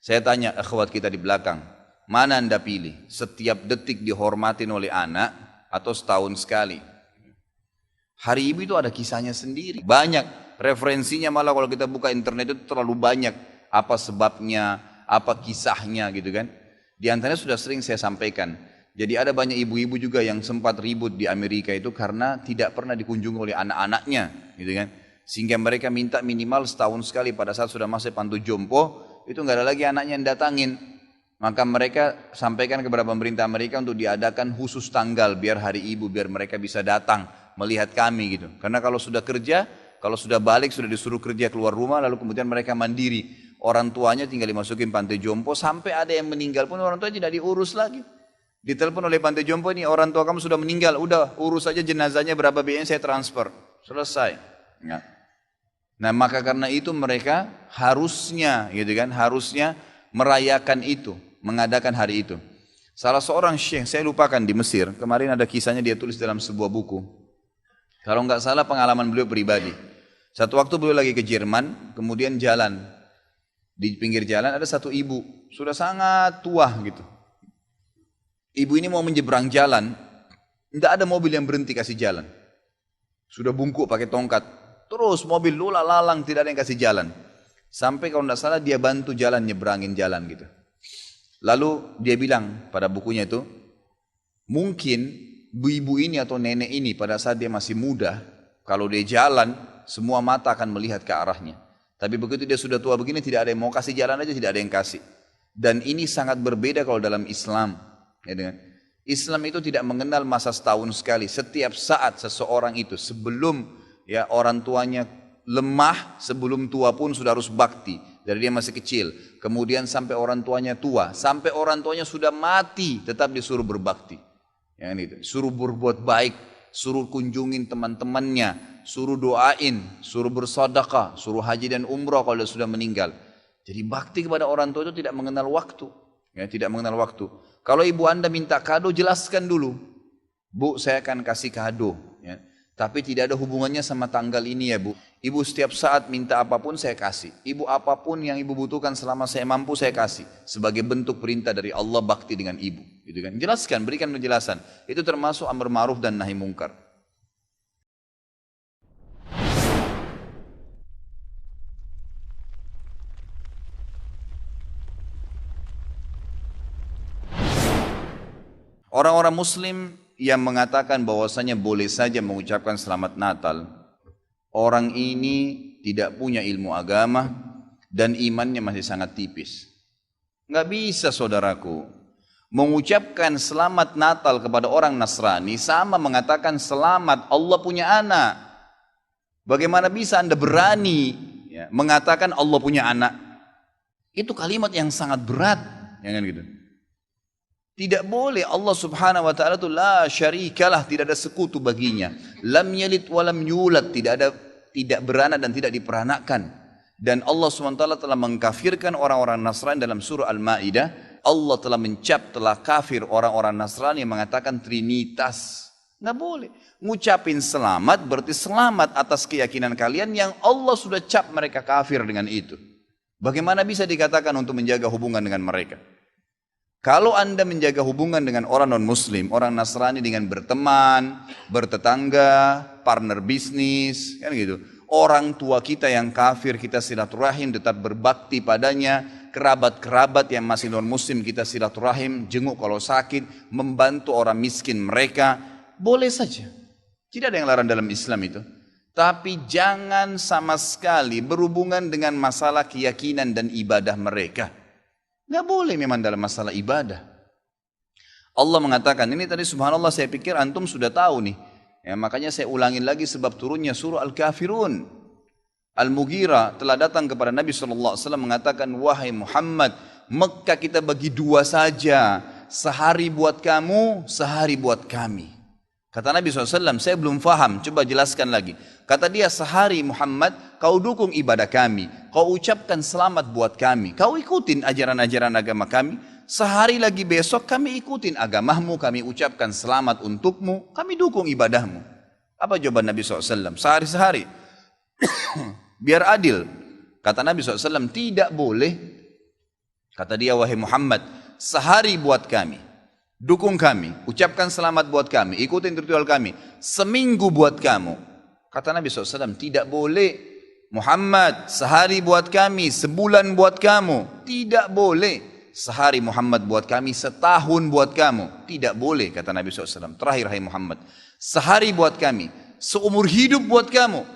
Saya tanya akhwat kita di belakang, mana anda pilih? Setiap detik dihormatin oleh anak atau setahun sekali? Hari Ibu itu ada kisahnya sendiri. Banyak referensinya, malah kalau kita buka internet itu terlalu banyak. Apa sebabnya, apa kisahnya gitu kan. Di antaranya sudah sering saya sampaikan. Jadi ada banyak ibu-ibu juga yang sempat ribut di Amerika itu karena tidak pernah dikunjungi oleh anak-anaknya gitu kan. Sehingga mereka minta minimal setahun sekali pada saat sudah masuk panti jompo, itu nggak ada lagi anaknya yang datangin. Maka mereka sampaikan kepada pemerintah Amerika untuk diadakan khusus tanggal biar hari ibu, biar mereka bisa datang melihat kami gitu. Karena kalau sudah kerja, kalau sudah balik, sudah disuruh kerja keluar rumah, lalu kemudian mereka mandiri. Orang tuanya tinggal dimasukin panti jompo, sampai ada yang meninggal pun orang tua tidak diurus lagi. Ditelepon oleh panti jompo, ini orang tua kamu sudah meninggal, udah urus saja jenazahnya berapa biayanya saya transfer. Selesai. Ya. Nah maka karena itu mereka harusnya gitu kan, harusnya merayakan itu, mengadakan hari itu. Salah seorang syekh, saya lupakan di Mesir, kemarin ada kisahnya dia tulis dalam sebuah buku. Kalau nggak salah pengalaman beliau pribadi. Satu waktu beliau lagi ke Jerman, kemudian jalan. Di pinggir jalan ada satu ibu, sudah sangat tua gitu. Ibu ini mau menyeberang jalan, tidak ada mobil yang berhenti kasih jalan. Sudah bungkuk pakai tongkat, terus mobil lula lalang tidak ada yang kasih jalan. Sampai kalau tidak salah dia bantu jalan, nyeberangin jalan gitu. Lalu dia bilang pada bukunya itu, mungkin ibu ini atau nenek ini pada saat dia masih muda, kalau dia jalan, semua mata akan melihat ke arahnya. Tapi begitu dia sudah tua begini, tidak ada yang mau kasih jalan aja, tidak ada yang kasih. Dan ini sangat berbeda kalau dalam Islam. Ya, Islam itu tidak mengenal masa setahun sekali. Setiap saat seseorang itu sebelum ya orang tuanya lemah, sebelum tua pun sudah harus bakti. Dari dia masih kecil, kemudian sampai orang tuanya tua, sampai orang tuanya sudah mati, tetap disuruh berbakti. Ya, itu. Suruh berbuat baik, suruh kunjungin teman-temannya, suruh doain, suruh bersedekah, suruh haji dan umrah kalau dia sudah meninggal. Jadi bakti kepada orang tua itu tidak mengenal waktu, ya, tidak mengenal waktu. Kalau ibu anda minta kado, jelaskan dulu, bu saya akan kasih kado, ya. Tapi tidak ada hubungannya sama tanggal ini ya bu. Ibu setiap saat minta apapun saya kasih. Ibu apapun yang ibu butuhkan selama saya mampu saya kasih. Sebagai bentuk perintah dari Allah bakti dengan ibu. Gitu kan. Jelaskan, berikan penjelasan. Itu termasuk amar ma'ruf dan nahi mungkar. Orang-orang muslim yang mengatakan bahwasanya boleh saja mengucapkan selamat Natal, orang ini tidak punya ilmu agama dan imannya masih sangat tipis. Nggak bisa saudaraku, mengucapkan selamat Natal kepada orang Nasrani sama mengatakan selamat Allah punya anak. Bagaimana bisa anda berani ya, mengatakan Allah punya anak? Itu kalimat yang sangat berat, ya kan gitu. Tidak boleh. Allah subhanahu wa ta'ala itu la syarikalah, tidak ada sekutu baginya. Lam yalid walam yulad, tidak beranak dan tidak diperanakkan. Dan Allah subhanahu wa ta'ala telah mengkafirkan orang-orang Nasrani dalam surah Al-Ma'idah. Allah telah telah kafir orang-orang Nasrani yang mengatakan Trinitas. Nggak boleh. Ngucapin selamat berarti selamat atas keyakinan kalian yang Allah sudah cap mereka kafir dengan itu. Bagaimana bisa dikatakan untuk menjaga hubungan dengan mereka? Kalau anda menjaga hubungan dengan orang non-muslim, orang Nasrani dengan berteman, bertetangga, partner bisnis, kan gitu. Orang tua kita yang kafir kita silaturahim, tetap berbakti padanya. Kerabat-kerabat yang masih non-muslim kita silaturahim, jenguk kalau sakit, membantu orang miskin mereka. Boleh saja. Tidak ada yang larang dalam Islam itu. Tapi jangan sama sekali berhubungan dengan masalah keyakinan dan ibadah mereka. Nggak boleh memang dalam masalah ibadah. Allah mengatakan, ini tadi subhanallah saya pikir antum sudah tahu nih. Ya, makanya saya ulangin lagi sebab turunnya surah Al-Kafirun. Al-Mughirah telah datang kepada Nabi SAW mengatakan, wahai Muhammad, Mekah kita bagi dua saja. Sehari buat kamu, sehari buat kami. Kata Nabi SAW, saya belum faham, coba jelaskan lagi. Kata dia, sehari Muhammad, kau dukung ibadah kami. Kau ucapkan selamat buat kami. Kau ikutin ajaran-ajaran agama kami. Sehari lagi besok kami ikutin agamamu, kami ucapkan selamat untukmu, kami dukung ibadahmu. Apa jawaban Nabi SAW? Sehari-sehari. Biar adil. Kata Nabi SAW, tidak boleh Kata dia, wahai Muhammad, sehari buat kami, dukung kami, ucapkan selamat buat kami, ikutin ritual kami. Seminggu buat kamu. Kata Nabi SAW, tidak boleh. Muhammad, sehari buat kami, sebulan buat kamu. Tidak boleh. Sehari Muhammad buat kami, setahun buat kamu. Tidak boleh, kata Nabi SAW. Terakhir, hai Muhammad, sehari buat kami, seumur hidup buat kamu.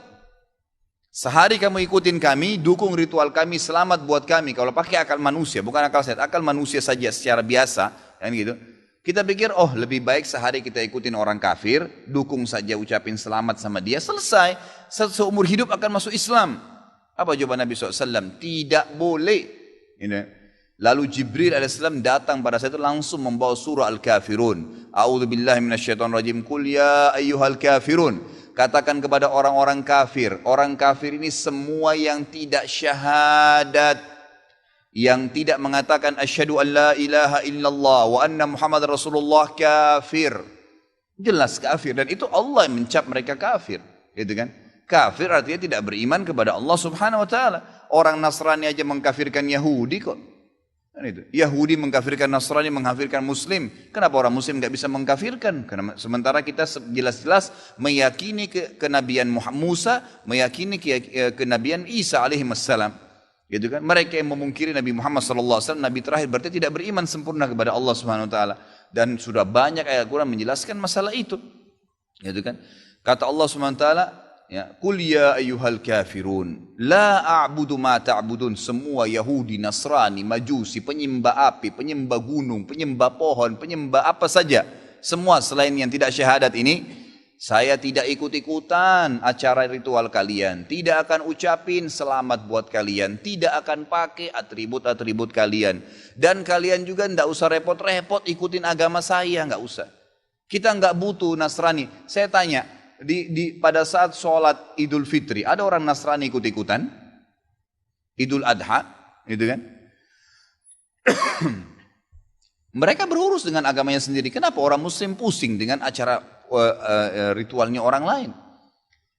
Sehari kamu ikutin kami, dukung ritual kami, selamat buat kami. Kalau pakai akal manusia, bukan akal sehat, akal manusia saja secara biasa, kan gitu. Kita pikir, oh lebih baik sehari kita ikutin orang kafir, dukung saja, ucapin selamat sama dia, selesai. Seumur hidup akan masuk Islam. Apa jawaban Nabi SAW? Tidak boleh. Lalu Jibril AS datang pada saat itu langsung membawa surah Al-Kafirun. A'udzubillahi minasyaitonirrajim. Qul ya ayyuhal kafirun. Katakan kepada orang-orang kafir. Orang kafir ini semua yang tidak syahadat, yang tidak mengatakan asyhadu an la ilaha illallah wa anna Muhammad Rasulullah, kafir. Jelas kafir, dan itu Allah yang mencap mereka kafir, gitu kan? Kafir artinya tidak beriman kepada Allah Subhanahu wa taala. Orang Nasrani aja mengkafirkan Yahudi kok. Kan itu. Yahudi mengkafirkan Nasrani, mengkafirkan Muslim. Kenapa orang Muslim nggak bisa mengkafirkan? Karena sementara kita jelas-jelas meyakini kenabian Musa, meyakini kenabian Isa alaihi wassalam. Gitu kan? Mereka yang memungkiri Nabi Muhammad SAW, Nabi terakhir, berarti tidak beriman sempurna kepada Allah Subhanahu Wa Taala. Dan sudah banyak ayat Quran menjelaskan masalah itu. Gitu kan? Kata Allah Subhanahu Wa Taala, ya, Qul ya ayyuhal kafirun la a'budu ma ta'budun. Semua Yahudi, Nasrani, Majusi, penyembah api, penyembah gunung, penyembah pohon, penyembah apa saja, semua selain yang tidak syahadat ini, saya tidak ikut-ikutan acara ritual kalian, tidak akan ucapin selamat buat kalian, tidak akan pakai atribut-atribut kalian, dan kalian juga tidak usah repot-repot ikutin agama saya, nggak usah. Kita nggak butuh Nasrani. Saya tanya, pada saat sholat Idul Fitri, ada orang Nasrani ikut-ikutan? Idul Adha, gitu kan? Mereka berurus dengan agamanya sendiri. Kenapa orang Muslim pusing dengan acara ritualnya orang lain?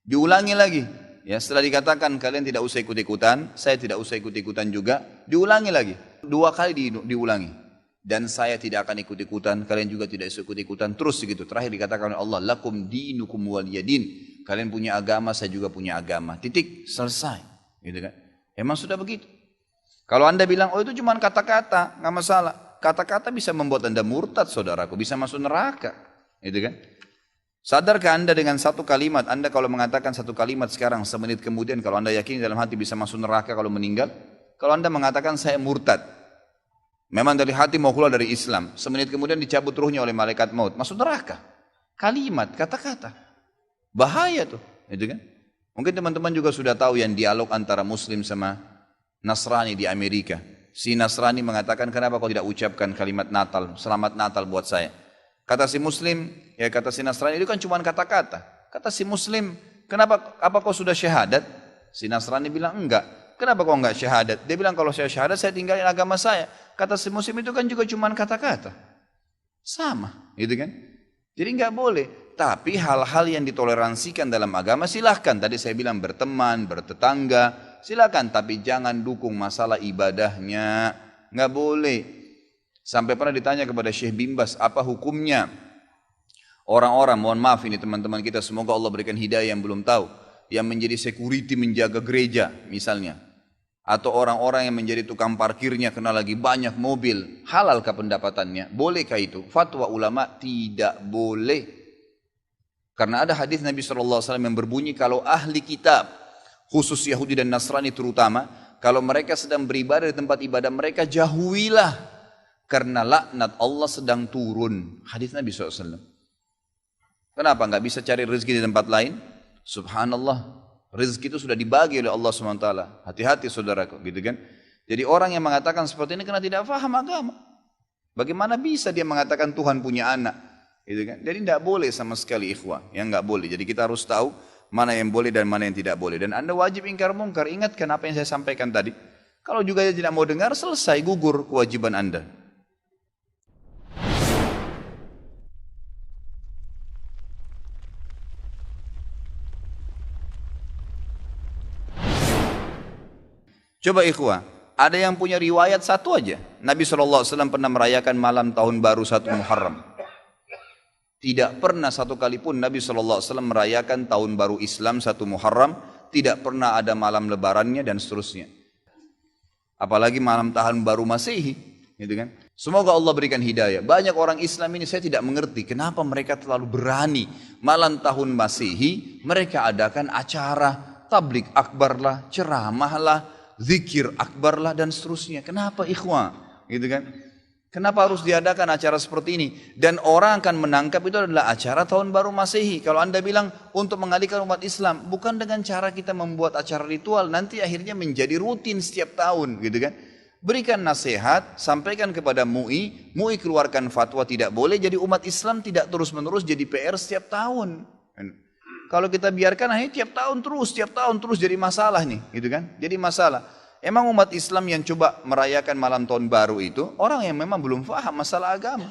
Diulangi lagi. Ya, setelah dikatakan kalian tidak usah ikut-ikutan, saya tidak usah ikut-ikutan juga, diulangi lagi. 2 kali diulangi. Dan saya tidak akan ikut-ikutan, kalian juga tidak ikut-ikutan, terus begitu. Terakhir dikatakan oleh Allah, lakum dinukum waliyadin. Kalian punya agama, saya juga punya agama. Titik, selesai. Gitu kan? Emang sudah begitu. Kalau anda bilang, oh itu cuma kata-kata, nggak masalah. Kata-kata bisa membuat anda murtad, saudaraku, bisa masuk neraka. Gitu kan? Sadarkah anda dengan satu kalimat, anda kalau mengatakan satu kalimat sekarang, semenit kemudian kalau anda yakin dalam hati bisa masuk neraka kalau meninggal? Kalau anda mengatakan saya murtad, memang dari hati mau keluar dari Islam, semenit kemudian dicabut ruhnya oleh malaikat maut, masuk neraka. Kalimat, kata-kata, bahaya tuh, gitu kan? Mungkin teman-teman juga sudah tahu yang dialog antara Muslim sama Nasrani di Amerika. Si Nasrani mengatakan, kenapa kau tidak ucapkan kalimat Natal, selamat Natal buat saya? Kata si Muslim, ya kata si Nasrani, itu kan cuma kata-kata. Kata si Muslim, kenapa? Apa kau sudah syahadat? Si Nasrani bilang enggak. Kenapa kau enggak syahadat? Dia bilang kalau saya syahadat saya tinggalin agama saya. Kata si Muslim, itu kan juga cuma kata-kata. Sama, gitu kan? Jadi enggak boleh. Tapi hal-hal yang ditoleransikan dalam agama silahkan. Tadi saya bilang berteman, bertetangga, silahkan. Tapi jangan dukung masalah ibadahnya. Enggak boleh. Sampai pernah ditanya kepada Syekh Bimbas, apa hukumnya orang-orang, mohon maaf ini teman-teman kita, semoga Allah berikan hidayah yang belum tahu, yang menjadi security menjaga gereja misalnya, atau orang-orang yang menjadi tukang parkirnya karena lagi banyak mobil, halalkah pendapatannya? Bolehkah itu? Fatwa ulama tidak boleh. Karena ada hadis Nabi SAW yang berbunyi, kalau ahli kitab, khusus Yahudi dan Nasrani terutama, kalau mereka sedang beribadah di tempat ibadah mereka, jauhilah. Karena laknat Allah sedang turun. Hadis Nabi SAW. Kenapa nggak bisa cari rezeki di tempat lain? Subhanallah, rezeki itu sudah dibagi oleh Allah SWT. Hati-hati saudaraku, gitu kan? Jadi orang yang mengatakan seperti ini karena tidak paham agama. Bagaimana bisa dia mengatakan Tuhan punya anak? Gitu kan? Jadi tidak boleh sama sekali ikhwah, yang nggak boleh. Jadi kita harus tahu mana yang boleh dan mana yang tidak boleh. Dan anda wajib ingkar mungkar. Ingatkan apa yang saya sampaikan tadi. Kalau juga dia tidak mau dengar, selesai, gugur kewajiban anda. Coba ikhwah, ada yang punya riwayat satu aja. Nabi SAW pernah merayakan malam tahun baru 1 Muharram. Tidak pernah satu kali pun Nabi SAW merayakan tahun baru Islam 1 Muharram. Tidak pernah ada malam lebarannya dan seterusnya. Apalagi malam tahun baru Masehi, gitu kan? Semoga Allah berikan hidayah. Banyak orang Islam ini saya tidak mengerti kenapa mereka terlalu berani malam tahun Masehi mereka adakan acara tablik akbar lah, ceramah lah, zikir akbar lah dan seterusnya. Kenapa ikhwah? Gitu kan? Kenapa harus diadakan acara seperti ini? Dan orang akan menangkap itu adalah acara tahun baru Masehi. Kalau Anda bilang untuk mengalihkan umat Islam, bukan dengan cara kita membuat acara ritual, nanti akhirnya menjadi rutin setiap tahun, gitu kan? Berikan nasihat, sampaikan kepada MUI, MUI keluarkan fatwa tidak boleh, jadi umat Islam tidak terus-menerus jadi PR setiap tahun. Kalau kita biarkan akhirnya tiap tahun terus jadi masalah nih, gitu kan? Jadi masalah. Emang umat Islam yang coba merayakan malam tahun baru itu orang yang memang belum paham masalah agama.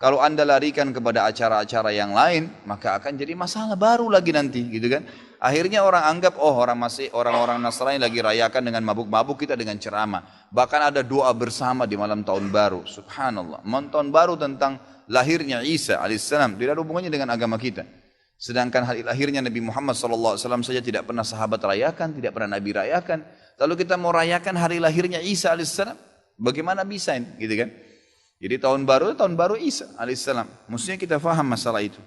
Kalau Anda larikan kepada acara-acara yang lain, maka akan jadi masalah baru lagi nanti, gitu kan? Akhirnya orang anggap, oh orang-orang Nasrani lagi rayakan dengan mabuk-mabuk, kita dengan ceramah. Bahkan ada doa bersama di malam tahun baru. Subhanallah. Malam tahun baru tentang lahirnya Isa alaihissalam tidak ada hubungannya dengan agama kita. Sedangkan hari lahirnya Nabi Muhammad SAW saja tidak pernah sahabat rayakan, tidak pernah Nabi rayakan. Lalu kita mau rayakan hari lahirnya Isa alaihissalam, bagaimana bisa ini, gitu kan? Jadi tahun baru Isa alaihissalam. Mestinya kita faham masalah itu.